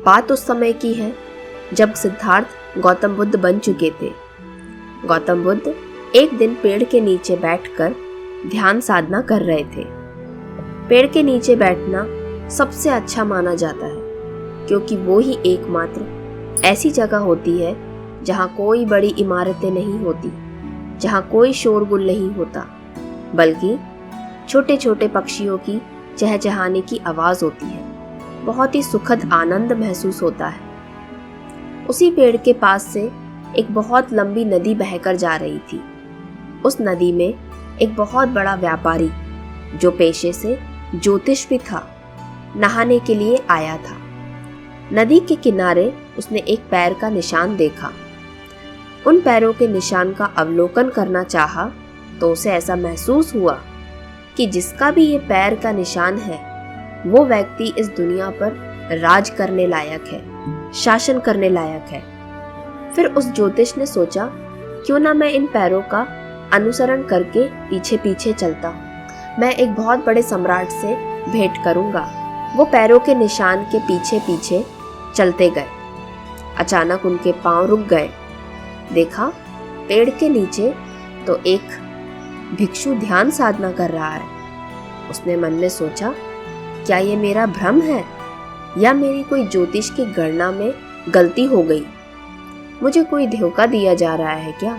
बात उस समय की है जब सिद्धार्थ गौतम बुद्ध बन चुके थे। गौतम बुद्ध एक दिन पेड़ के नीचे बैठकर ध्यान साधना कर रहे थे। पेड़ के नीचे बैठना सबसे अच्छा माना जाता है, क्योंकि वो ही एकमात्र ऐसी जगह होती है जहाँ कोई बड़ी इमारतें नहीं होती, जहाँ कोई शोरगुल नहीं होता, बल्कि छोटे छोटे पक्षियों की चहचहाने की आवाज़ होती है। बहुत ही सुखद आनंद महसूस होता है। उसी पेड़ के पास से एक बहुत लंबी नदी बहकर जा रही थी। उस नदी में एक बहुत बड़ा व्यापारी, जो पेशे से ज्योतिष भी था, नहाने के लिए आया था। नदी के किनारे उसने एक पैर का निशान देखा। उन पैरों के निशान का अवलोकन करना चाहा तो उसे ऐसा महसूस हुआ कि जिसका भी ये पैर का निशान है, वो व्यक्ति इस दुनिया पर राज करने लायक है, शासन करने लायक है। फिर उस ज्योतिष ने सोचा, क्यों ना मैं इन पैरों का अनुसरण करके पीछे पीछे चलता हूँ। मैं एक बहुत बड़े सम्राट से भेंट करूंगा। वो पैरों के निशान के पीछे पीछे चलते गए। अचानक उनके पांव रुक गए। देखा, पेड़ के नीचे तो एक भिक्षु ध्यान साधना कर रहा है। उसने मन में सोचा, क्या ये मेरा भ्रम है या मेरी कोई ज्योतिष की गणना में गलती हो गई? मुझे कोई धोखा दिया जा रहा है क्या?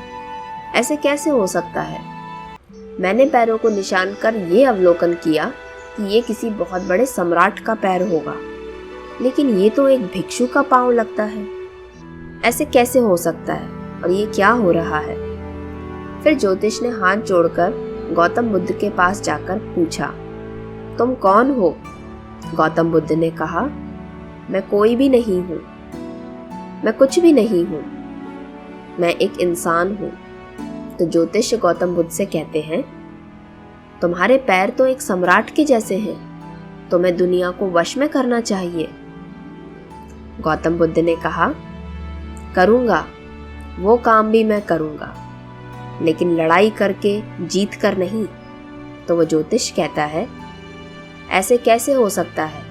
ऐसे कैसे हो सकता है? मैंने पैरों को निशान कर ये अवलोकन किया कि ये किसी बहुत बड़े सम्राट का पैर होगा, लेकिन ये तो एक भिक्षु का पांव लगता है। ऐसे कैसे हो सकता है और ये क्या हो रहा है? फिर ज्योतिष ने हाथ जोड़कर गौतम बुद्ध के पास जाकर पूछा, तुम कौन हो? गौतम बुद्ध ने कहा, मैं कोई भी नहीं हूँ, मैं कुछ भी नहीं हूँ, मैं एक इंसान हूँ। तो ज्योतिष गौतम बुद्ध से कहते हैं, तुम्हारे पैर तो एक सम्राट के जैसे हैं, तुम्हें दुनिया को वश में करना चाहिए। गौतम बुद्ध ने कहा, करूँगा, वो काम भी मैं करूँगा, लेकिन लड़ाई करके जीत कर नहीं। तो वो ज्योतिष कहता है, ऐसे कैसे हो सकता है?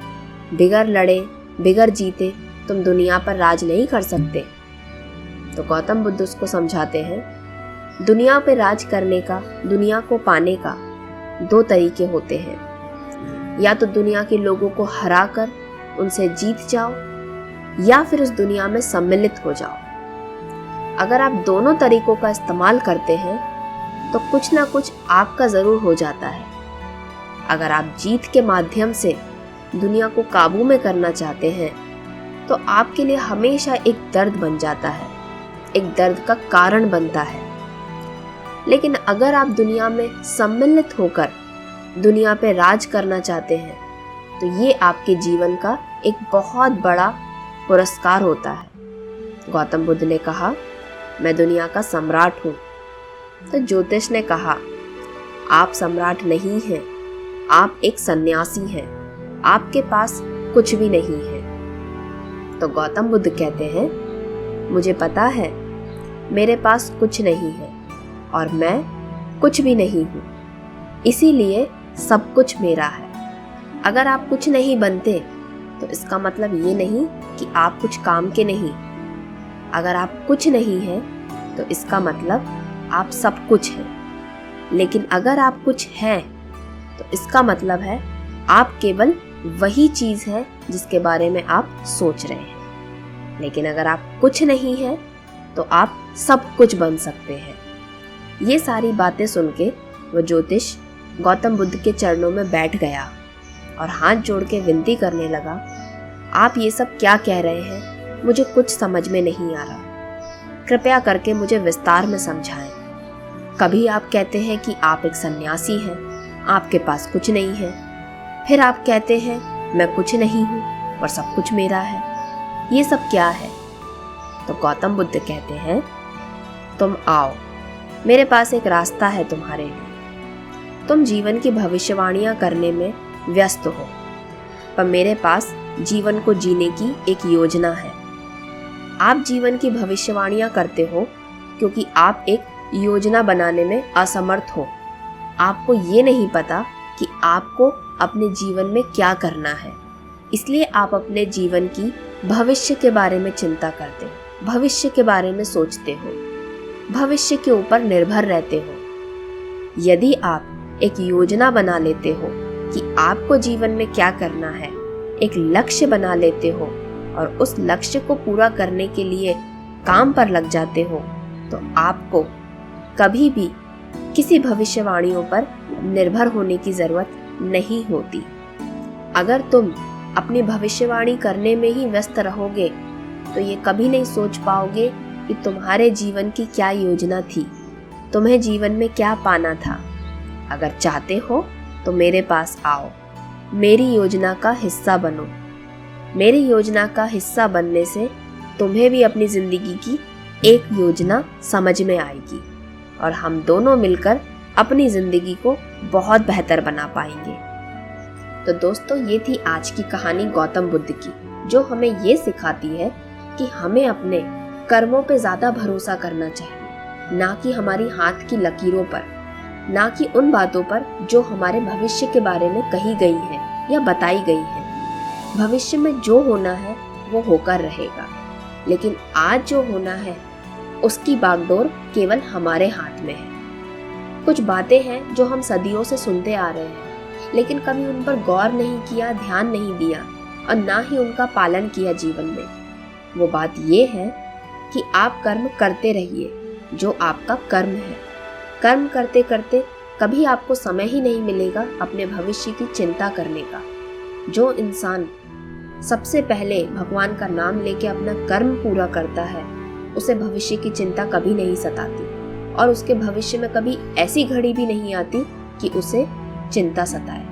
बिगर लड़े बिगर जीते तुम दुनिया पर राज नहीं कर सकते। तो गौतम बुद्ध उसको समझाते हैं, दुनिया पर राज करने का, दुनिया को पाने का दो तरीके होते हैं। या तो दुनिया के लोगों को हरा कर उनसे जीत जाओ, या फिर उस दुनिया में सम्मिलित हो जाओ। अगर आप दोनों तरीकों का इस्तेमाल करते हैं तो कुछ ना कुछ आपका ज़रूर हो जाता है। अगर आप जीत के माध्यम से दुनिया को काबू में करना चाहते हैं तो आपके लिए हमेशा एक दर्द बन जाता है, एक दर्द का कारण बनता है। लेकिन अगर आप दुनिया में सम्मिलित होकर दुनिया पे राज करना चाहते हैं तो ये आपके जीवन का एक बहुत बड़ा पुरस्कार होता है। गौतम बुद्ध ने कहा, मैं दुनिया का सम्राट हूँ। तो ज्योतिष ने कहा, आप सम्राट नहीं हैं, आप एक सन्यासी हैं, आपके पास कुछ भी नहीं है। तो गौतम बुद्ध कहते हैं, मुझे पता है मेरे पास कुछ नहीं है और मैं कुछ भी नहीं हूँ, इसीलिए सब कुछ मेरा है। अगर आप कुछ नहीं बनते तो इसका मतलब ये नहीं कि आप कुछ काम के नहीं। अगर आप कुछ नहीं हैं तो इसका मतलब आप सब कुछ हैं। लेकिन अगर आप कुछ हैं तो इसका मतलब है आप केवल वही चीज़ है जिसके बारे में आप सोच रहे हैं। लेकिन अगर आप कुछ नहीं हैं तो आप सब कुछ बन सकते हैं। ये सारी बातें सुन के वो ज्योतिष गौतम बुद्ध के चरणों में बैठ गया और हाथ जोड़ के विनती करने लगा, आप ये सब क्या कह रहे हैं? मुझे कुछ समझ में नहीं आ रहा, कृपया करके मुझे विस्तार में समझाएं। कभी आप कहते हैं कि आप एक सन्यासी हैं, आपके पास कुछ नहीं है, फिर आप कहते हैं मैं कुछ नहीं हूँ पर सब कुछ मेरा है। ये सब क्या है? तो गौतम बुद्ध कहते हैं, तुम आओ, मेरे पास एक रास्ता है तुम्हारे लिए। तुम जीवन की भविष्यवाणियां करने में व्यस्त हो, पर मेरे पास जीवन को जीने की एक योजना है। आप जीवन की भविष्यवाणियां करते हो क्योंकि आप एक योजना बनाने में असमर्थ हो। आपको ये नहीं पता कि आपको अपने जीवन में क्या करना है, इसलिए आप अपने जीवन की भविष्य के बारे में चिंता करते हो, भविष्य के बारे में सोचते हो, भविष्य के ऊपर निर्भर रहते हो। यदि आप एक योजना बना लेते हो कि आपको जीवन में क्या करना है, एक लक्ष्य बना लेते हो और उस लक्ष्य को पूरा करने के लिए काम पर लग जाते हो, तो आपको कभी भी किसी भविष्यवाणियों पर निर्भर होने की जरूरत नहीं होती। अगर तुम अपनी भविष्यवाणी करने में ही व्यस्त रहोगे तो ये कभी नहीं सोच पाओगे कि तुम्हारे जीवन की क्या योजना थी, तुम्हें जीवन में क्या पाना था। अगर चाहते हो तो मेरे पास आओ, मेरी योजना का हिस्सा बनो। मेरी योजना का हिस्सा बनने से तुम्हें भी अपनी जिंदगी की एक योजना समझ में आएगी और हम दोनों मिलकर अपनी जिंदगी को बहुत बेहतर बना पाएंगे। तो दोस्तों, ये थी आज की कहानी गौतम बुद्ध की, जो हमें ये सिखाती है कि हमें अपने कर्मों पे ज़्यादा भरोसा करना चाहिए, ना कि हमारी हाथ की लकीरों पर, ना कि उन बातों पर जो हमारे भविष्य के बारे में कही गई हैं या बताई गई हैं। भविष्य में जो होना है वो होकर रहेगा, लेकिन आज जो होना है उसकी बागडोर केवल हमारे हाथ में है। कुछ बातें हैं जो हम सदियों से सुनते आ रहे हैं, लेकिन कभी उन पर गौर नहीं किया, ध्यान नहीं दिया और ना ही उनका पालन किया जीवन में। वो बात ये है कि आप कर्म करते रहिए जो आपका कर्म है। कर्म करते करते कभी आपको समय ही नहीं मिलेगा अपने भविष्य की चिंता करने का। जो इंसान सबसे पहले भगवान का नाम लेके अपना कर्म पूरा करता है, उसे भविष्य की चिंता कभी नहीं सताती और उसके भविष्य में कभी ऐसी घड़ी भी नहीं आती कि उसे चिंता सताए।